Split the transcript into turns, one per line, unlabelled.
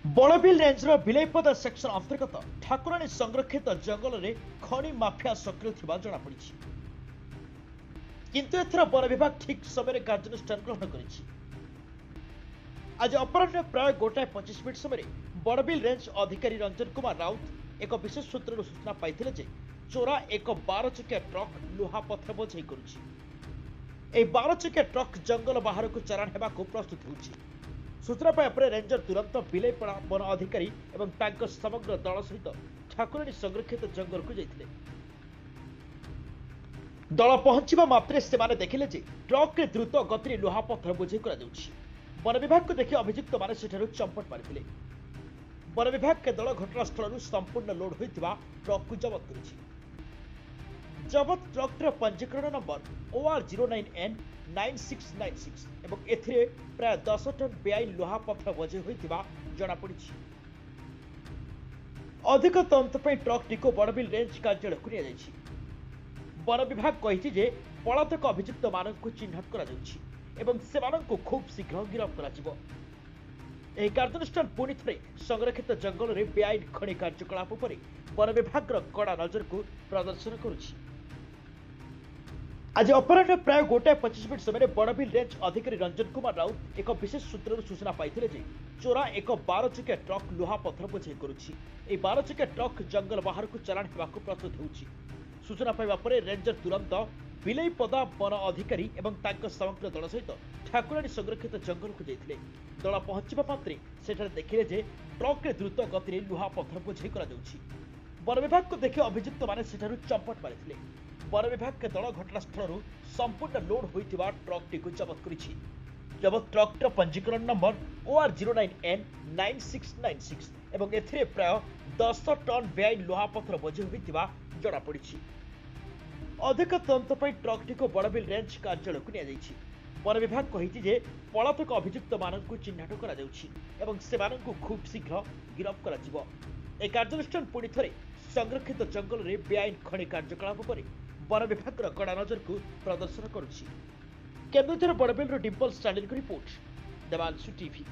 Barbil ranger बिलैपदा section अंतर्गत ठाकुराणी संरक्षित जंगल में खनि माफिया सक्रिय जमापड़ी किंतु एथर वन विभाग ठीक समय कार्यानुष्ठान ग्रहण कर आज अपराह प्राय 1:25 समय बड़बिल रेंज अधिकारी रंजन कुमार राउत एक विशेष सूत्र सूचना पाई चोरा एक 12 चकिया ट्रक लुहा पथर बोझे कर 12 चकिया ट्रक जंगल बाहर को चालाण होगा प्रस्तुत हो सूचना पाई रेंजर तुरंत बिलैपड़ा वन अधिकारी और समग्र दल सहित ठाकुराणी संरक्षित जंगल को जाते दल पहुंचा मात्रे से देखिले ट्रक द्रुत गति लुहा पथर बोझे वन विभाग को देखि अभियुक्त माने चंपट मारी वन विभाग के दल घटनास्थल संपूर्ण लोड होता ट्रक को जबत कर जबत ट्रक्टर पंजीकरण नंबर OR09N 9696 एवं एथिरे प्राय 10 टन बेआईन लुहा पथर बोझे होता जमापड़ी अधिक तदंत ट्रक टी बड़बिल रेंज कार्यालय को नि वन विभाग कही पलातक अभियुक्त मानक चिन्हट कर खूब शीघ्र गिरफ्त कर कार्यानुष्ठान पुणी थे संरक्षित जंगल में बेआईन खनि कार्यकलाप पर वन विभाग कड़ा नजर को प्रदर्शन करुछि। आज अपराह प्राय 1:25 समय बड़बिल रेंज अधिकारी रंजन कुमार राउत एक विशेष सूत्र सूचना पाई चोरा एक 12 चकिया ट्रक लुहा पथर बोझे कर 12 चकिया ट्रक जंगल बाहर को चालाण होगा प्रस्तुत हो सूचना पाइबा परे रेंजर तुरंत बिलैपदा वन अधिकारी और समग्र दल सहित ठाकुराणी संरक्षित जंगल को जाते दल पहुंचा मात्रे सेठारे देखिले ट्रक द्रुत गति लुहा पथर बोझे कर वन विभाग को देखि अभियुक्त माने चंपट मारी वन विभाग के दल घटनास्थल संपूर्ण लोड होता ट्रक टी जबत कर जबत ट्रक्टर पंजीकरण नंबर OR09N 9696 एवं एथिरे प्राय 10 टन बेआईन लुहा पथर बोझे होता जमापड़ी अधिक तदंत ट्रक टी बड़बिल रेंज कार्यालय को नि वन विभाग कही पलातक अभियुक्त मानक चिन्हट कर खूब शीघ्र गिरफ्त कर कार्यानुष्ठान पुणी थे संरक्षित जंगल में बेआईन खनि कार्यकलाप पर वन विभाग कड़ा नजर को प्रदर्शन कर Keonjhar Barbil Dimple Stalin report Devanshu TV.